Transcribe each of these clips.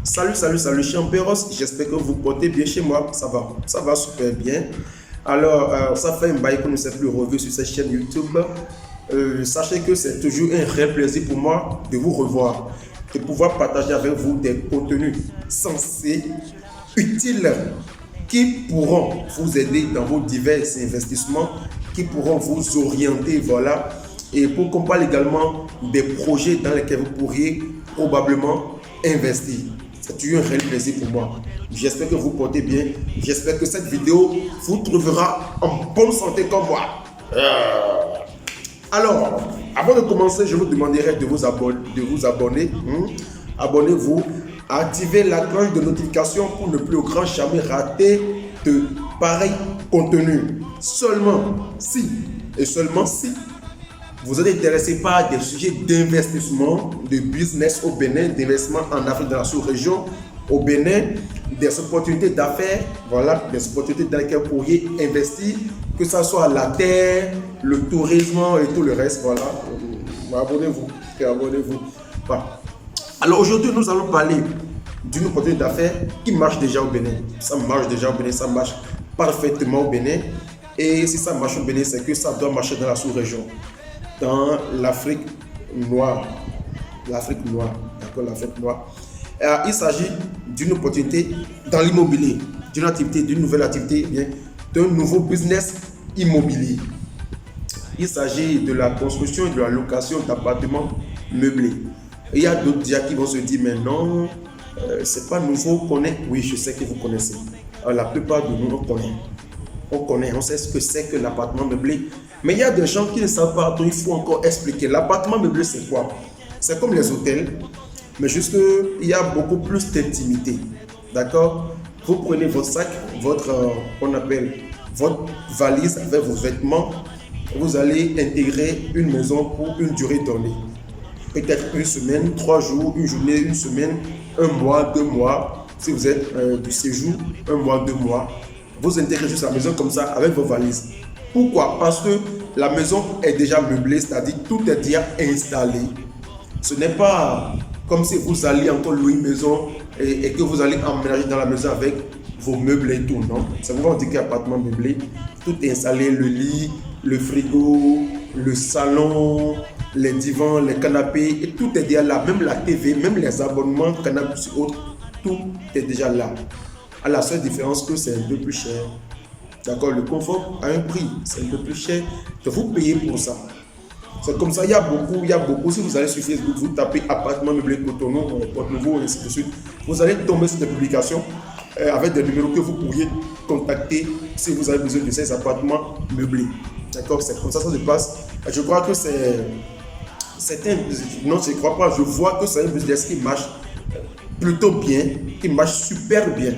Salut, Champeros. J'espère que vous portez bien chez moi. Ça va super bien. Alors, ça fait un bail qu'on ne s'est plus revu sur cette chaîne YouTube. Sachez que c'est toujours un réel plaisir pour moi de vous revoir, de pouvoir partager avec vous des contenus sensés, utiles, qui pourront vous aider dans vos divers investissements, qui pourront vous orienter, voilà. Et pour qu'on parle également des projets dans lesquels vous pourriez probablement investir. C'est toujours un réel plaisir pour moi. J'espère que vous portez bien. J'espère que cette vidéo vous trouvera en bonne santé comme moi. Alors, avant de commencer, je vous demanderai de vous abonner. Abonnez-vous, activez la cloche de notification pour ne plus au grand jamais rater de pareils contenus. Seulement si vous êtes intéressé par des sujets d'investissement, de business au Bénin, d'investissement en Afrique, dans la sous-région, au Bénin, des opportunités d'affaires, voilà, des opportunités dans lesquelles vous pourriez investir, que ce soit la terre, le tourisme et tout le reste, voilà. Abonnez-vous. Voilà. Alors aujourd'hui, nous allons parler d'une opportunité d'affaires qui marche déjà au Bénin. Ça marche déjà au Bénin, ça marche parfaitement au Bénin. Et si ça marche au Bénin, c'est que ça doit marcher dans la sous-région, dans l'Afrique noire. D'accord, l'Afrique noire. Il s'agit d'une opportunité dans l'immobilier, d'une nouvelle activité, d'un nouveau business immobilier. Il s'agit de la construction et de la location d'appartements meublés. Et il y a d'autres déjà qui vont se dire, mais non, c'est pas nouveau, on connaît. Oui, je sais que vous connaissez. Alors, la plupart de nous, on sait ce que c'est que l'appartement meublé. Mais il y a des gens qui ne savent pas, donc il faut encore expliquer. L'appartement meublé, c'est quoi? C'est comme les hôtels, mais juste qu'il y a beaucoup plus d'intimité. D'accord? Vous prenez votre sac, votre valise avec vos vêtements, vous allez intégrer une maison pour une durée donnée. Peut-être une semaine, 3 jours, une journée, une semaine, 1 mois, 2 mois. Si vous êtes du séjour, 1 mois, 2 mois. Vous intégrez juste la maison comme ça avec vos valises. Pourquoi? Parce que la maison est déjà meublée, c'est-à-dire tout est déjà installé. Ce n'est pas comme si vous alliez encore louer une maison et que vous allez emménager dans la maison avec vos meubles et tout, non? C'est pourquoi on dit qu'appartement meublé, tout est installé, le lit, le frigo, le salon, les divans, les canapés, et tout est déjà là. Même la TV, même les abonnements, canapés et autres, tout est déjà là. À la seule différence que c'est un peu plus cher. D'accord, le confort a un prix, c'est un peu plus cher, donc vous payez pour ça. C'est comme ça, il y a beaucoup. Si vous allez sur Facebook, vous tapez appartement meublé Cotonou, Porte-Nouveau, et ainsi de suite, vous allez tomber sur des publications avec des numéros que vous pourriez contacter si vous avez besoin de ces appartements meublés. D'accord, c'est comme ça que ça se passe. Je crois que non, je ne crois pas, je vois que c'est un business qui marche plutôt bien, qui marche super bien.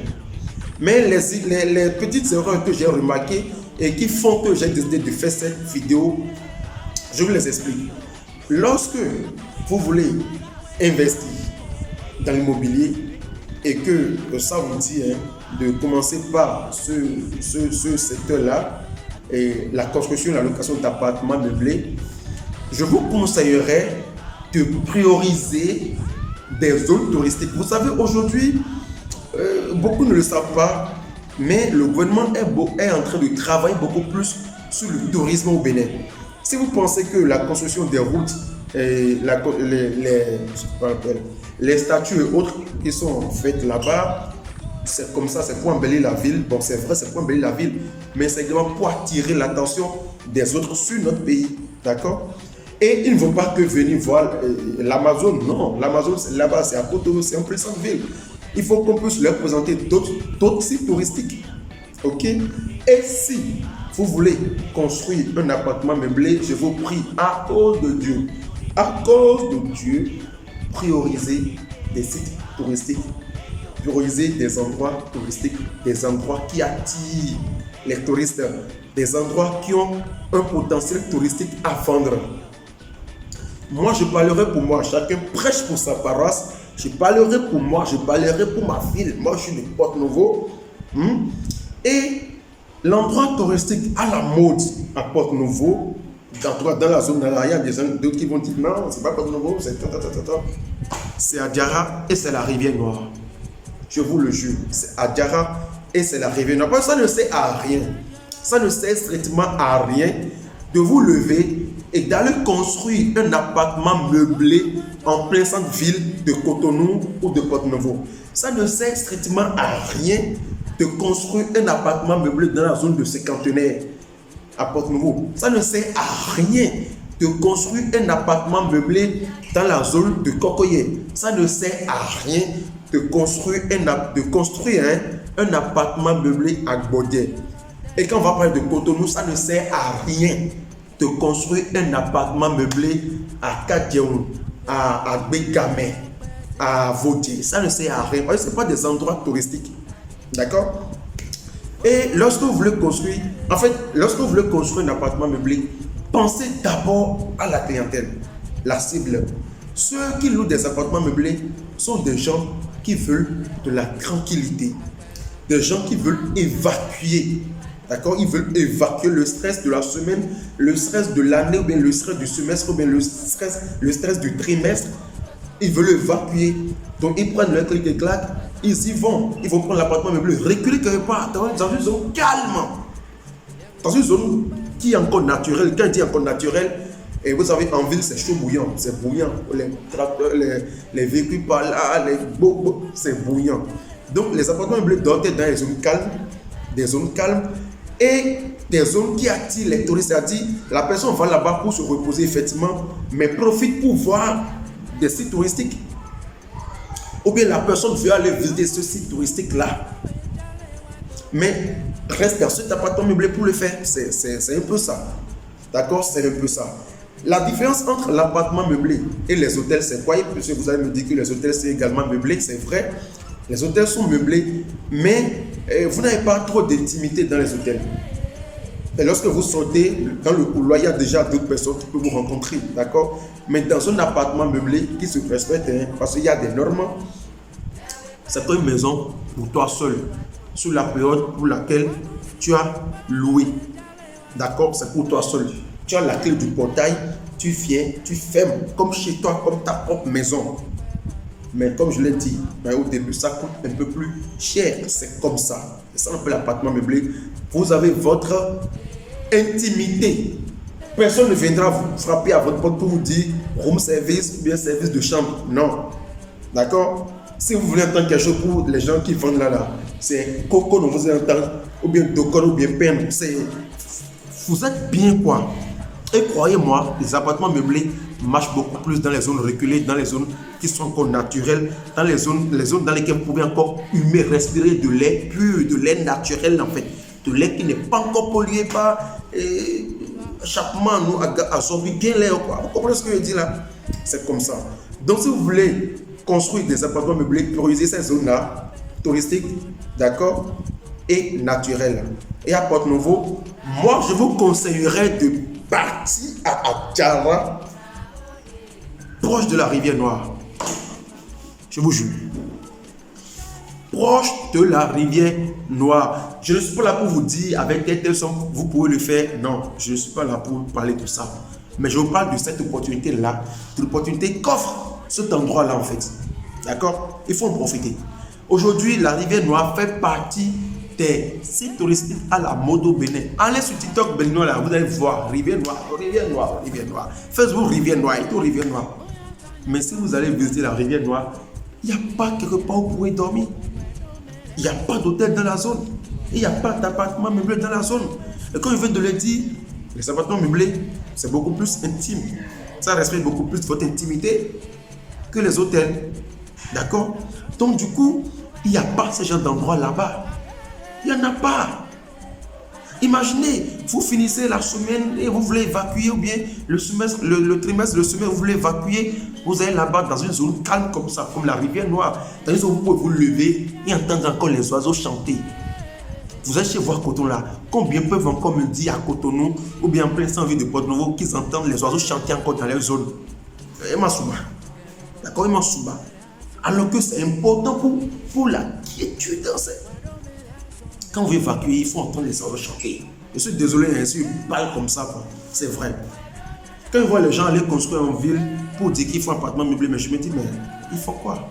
Mais les petites erreurs que j'ai remarquées et qui font que j'ai décidé de faire cette vidéo, je vous les explique. Lorsque vous voulez investir dans l'immobilier et que ça vous dit de commencer par ce secteur-là, et la construction et la location d'appartements meublés, je vous conseillerais de prioriser des zones touristiques. Vous savez, aujourd'hui, beaucoup ne le savent pas, mais le gouvernement est en train de travailler beaucoup plus sur le tourisme au Bénin. Si vous pensez que la construction des routes, et les statues et autres qui sont faites là-bas, c'est comme ça, c'est pour embellir la ville. Bon, c'est vrai, c'est pour embellir la ville, mais c'est également pour attirer l'attention des autres sur notre pays. D'accord? Et il ne faut pas que venir voir l'Amazon. Non, l'Amazon, là-bas, c'est à Cotonou, c'est un peu sans ville. Il faut qu'on puisse leur présenter d'autres sites touristiques. Ok? Et si vous voulez construire un appartement meublé, je vous prie, à cause de Dieu, priorisez des sites touristiques. Prioriser des endroits touristiques, des endroits qui attirent les touristes, des endroits qui ont un potentiel touristique à vendre. Moi, je parlerai pour moi, chacun prêche pour sa paroisse. Je parlerai pour moi, je parlerai pour ma ville. Moi, je suis de Porte-Nouveau. Et l'endroit touristique à la mode à Porte-Nouveau, dans la zone là, il y a des gens d'autres qui vont dire non, c'est pas Porte-Nouveau, c'est à Diarra et c'est la rivière Noire. Je vous le jure, c'est à Diarra et c'est la rivière noire. Ça ne sert à rien. Ça ne sert strictement à rien de vous lever et d'aller construire un appartement meublé en plein centre-ville de Cotonou ou de Porto-Novo. Ça ne sert strictement à rien de construire un appartement meublé dans la zone de Cinquantenaire à Porto-Novo. Ça ne sert à rien de construire un appartement meublé dans la zone de Cocoyer. Ça ne sert à rien de construire un appartement meublé à Baudet. Et quand on va parler de Cotonou, ça ne sert à rien de construire un appartement meublé à Kadiaoun, à Bégamé, à Vautier. Ça ne sert à rien. Ce n'est pas des endroits touristiques. D'accord? Et lorsque vous voulez construire, un appartement meublé, pensez d'abord à la clientèle, la cible. Ceux qui louent des appartements meublés sont des gens qui veulent de la tranquillité, des gens qui veulent évacuer. D'accord? Ils veulent évacuer le stress de la semaine, le stress de l'année, ou bien le stress du semestre, ou bien le stress du trimestre. Ils veulent évacuer. Donc, ils prennent leur clic et clac, ils y vont. Ils vont prendre l'appartement meublé, reculer quelque part dans une zone calme. Dans une zone qui est encore naturelle. Quand on dit encore naturelle, et vous savez, en ville, c'est chaud bouillant. C'est bouillant. Les tracteurs, les véhicules par là, c'est bouillant. Donc, les appartements meublés doivent être dans les zones calmes. Des zones calmes et des zones qui attirent les touristes. C'est-à-dire, la personne va là-bas pour se reposer effectivement, mais profite pour voir des sites touristiques. Ou bien la personne veut aller visiter ce site touristique-là, mais reste dans cet appartement meublé pour le faire. C'est un peu ça. D'accord? C'est un peu ça. La différence entre l'appartement meublé et les hôtels, c'est quoi? Puisque vous allez me dire que les hôtels, c'est également meublé, c'est vrai. Les hôtels sont meublés, mais vous n'avez pas trop d'intimité dans les hôtels. Et lorsque vous sortez dans le couloir, il y a déjà d'autres personnes qui peuvent vous rencontrer, d'accord? Mais dans un appartement meublé qui se respecte, parce qu'il y a des normes, c'est une maison pour toi seul, sur la période pour laquelle tu as loué. D'accord? C'est pour toi seul. Tu as la clé du portail, tu viens, tu fermes comme chez toi, comme ta propre maison. Mais comme je l'ai dit au début, ça coûte un peu plus cher. C'est comme ça. C'est ça un peu l'appartement meublé. Vous avez votre intimité. Personne ne viendra vous frapper à votre porte pour vous dire room service ou bien service de chambre. Non. D'accord? Si vous voulez entendre quelque chose pour les gens qui vendent là, c'est Coco, dont vous allez entendre, ou bien Docor, ou bien Pen. Vous êtes bien quoi? Et croyez-moi, les appartements meublés marchent beaucoup plus dans les zones reculées, dans les zones qui sont encore naturelles, dans les zones dans lesquelles vous pouvez encore humer, respirer de l'air pur, de l'air naturel en fait, de l'air qui n'est pas encore pollué par échappement, nous absorber bien l'air. Vous comprenez ce que je dis là? C'est comme ça. Donc si vous voulez construire des appartements meublés, prioriser ces zones-là, touristiques, d'accord, et naturelles. Et à Porto-Novo, moi je vous conseillerais de partir à Diarra, proche de la rivière Noire. Je vous jure. Proche de la rivière Noire. Je ne suis pas là pour vous dire avec telle somme vous pouvez le faire. Non, je ne suis pas là pour parler de ça. Mais je vous parle de cette opportunité-là, de l'opportunité qu'offre cet endroit-là en fait. D'accord? Il faut en profiter. Aujourd'hui, la rivière Noire fait partie des sites touristiques à la mode au Bénin. Allez sur TikTok Béninois là, vous allez voir rivière Noire, rivière Noire, rivière Noire. Facebook rivière Noire et tout rivière Noire. Mais si vous allez visiter la rivière Noire, il n'y a pas quelque part où vous pouvez dormir. Il n'y a pas d'hôtel dans la zone. Il n'y a pas d'appartement meublé dans la zone. Et comme je viens de le dire, les appartements meublés, c'est beaucoup plus intime. Ça respecte beaucoup plus votre intimité que les hôtels. D'accord? Donc du coup, il n'y a pas ce genre d'endroit là-bas. Il n'y en a pas. Imaginez, vous finissez la semaine et vous voulez évacuer, ou bien le semestre, le trimestre, le semestre, vous voulez évacuer, vous allez là-bas dans une zone calme comme ça, comme la rivière Noire, dans une zone où vous pouvez vous lever et entendre encore les oiseaux chanter. Vous allez chez vous à Cotonou là, combien peuvent encore me dire à Cotonou, ou bien en plein centre de Porto-Novo, qu'ils entendent les oiseaux chanter encore dans leur zone? D'accord, alors que c'est important pour la quiétude. Quand vous évacuez, il faut entendre les oiseaux chanter. Je suis désolé, je parle comme ça, c'est vrai. Quand je vois les gens aller construire en ville pour dire qu'il faut un appartement meublé, mais je me dis, mais ils font quoi?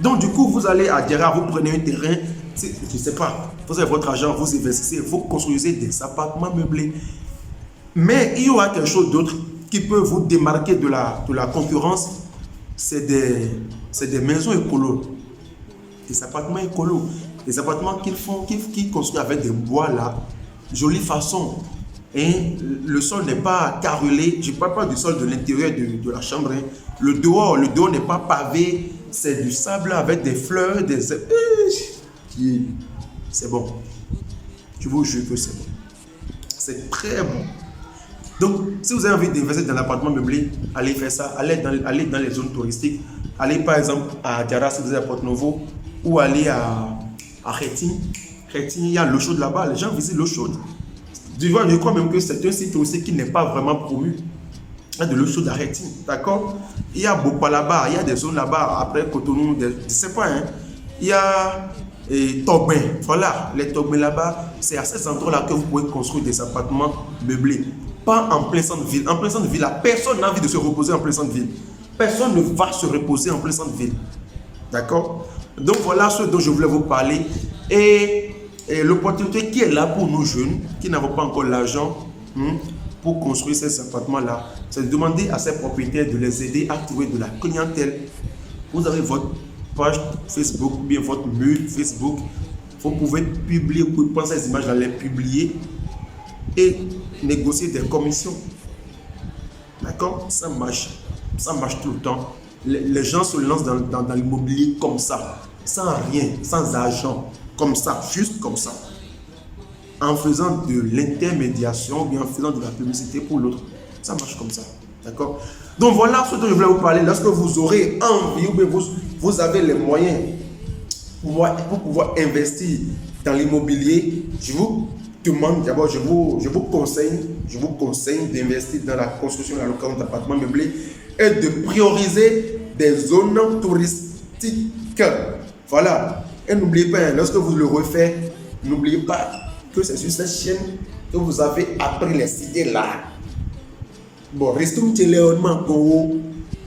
Donc, du coup, vous allez à Diarra, vous prenez un terrain, je ne sais pas, vous avez votre argent, vous investissez, vous construisez des appartements meublés. Mais il y aura quelque chose d'autre qui peut vous démarquer de la concurrence, c'est des maisons écolo, des appartements écolos, des appartements qu'ils construisent avec des bois là, jolie façon. Et le sol n'est pas carrelé, je ne parle pas du sol de l'intérieur de la chambre. Hein. Le dehors n'est pas pavé, c'est du sable avec des fleurs, c'est bon. Je vous jure que c'est bon. C'est très bon. Donc, si vous avez envie d'investir dans l'appartement meublé, allez faire ça, allez dans les zones touristiques, allez par exemple à Diarra si vous êtes à Porto-Novo, ou allez à Rétine. Rétine, il y a l'eau chaude là-bas, les gens visitent l'eau chaude. Je crois même que c'est un site aussi qui n'est pas vraiment promu. Il y a de l'eau chaude à Rétine, d'accord? Il y a beaucoup là-bas, il y a des zones là-bas, après Cotonou, je ne sais pas, hein. Il y a Togben, voilà, les Togben là-bas, c'est à ces endroits-là que vous pouvez construire des appartements meublés. Pas en plein centre-ville. En plein centre-ville, là, personne n'a envie de se reposer en plein centre-ville. Personne ne va se reposer en plein centre-ville. D'accord? Donc voilà ce dont je voulais vous parler. Et l'opportunité qui est là pour nous jeunes, qui n'avons pas encore l'argent pour construire ces appartements-là, c'est de demander à ces propriétaires de les aider à trouver de la clientèle. Vous avez votre page Facebook, ou bien votre mur Facebook. Vous pouvez publier, vous pouvez prendre ces images-là, les publier et négocier des commissions. D'accord? Ça marche tout le temps. Les gens se lancent dans l'immobilier comme ça, sans rien, sans argent, comme ça, juste comme ça, en faisant de l'intermédiation ou bien en faisant de la publicité pour l'autre. Ça marche comme ça. D'accord? Donc voilà ce dont je voulais vous parler. Lorsque vous aurez envie ou bien vous avez les moyens pour pouvoir investir dans l'immobilier, je vous demande d'abord, je vous conseille d'investir dans la construction et la location d'appartements meublés et de prioriser des zones touristiques. Voilà. Et n'oubliez pas, lorsque vous le refaites, n'oubliez pas que c'est sur cette chaîne que vous avez appris les idées là. Bon, restum télé mangongo,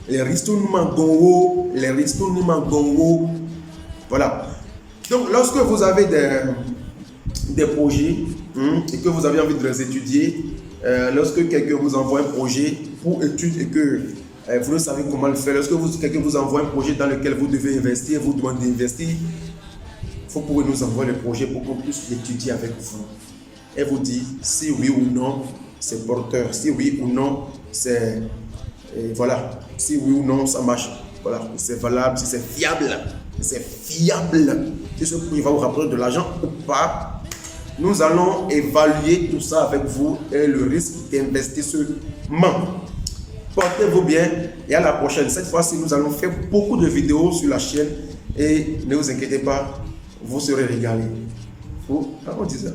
les restum mangongo, les restum mangongo. Voilà. Donc, lorsque vous avez des projets et que vous avez envie de les étudier, lorsque quelqu'un vous envoie un projet pour étude et que vous ne savez comment le faire, lorsque quelqu'un vous envoie un projet dans lequel vous devez investir, vous demandez d'investir, vous pouvez nous envoyer le projet pour qu'on puisse l'étudier avec vous et vous dire si oui ou non c'est porteur, si oui ou non c'est voilà, si oui ou non ça marche, voilà, c'est valable, si c'est fiable, si ce prix va vous rapporter de l'argent ou pas. Nous allons évaluer tout ça avec vous et le risque d'investissement. Portez-vous bien et à la prochaine. Cette fois-ci, nous allons faire beaucoup de vidéos sur la chaîne et ne vous inquiétez pas, vous serez régalés. On dit ça?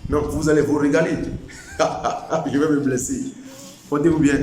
Non, vous allez vous régaler. Je vais me blesser. Portez-vous bien.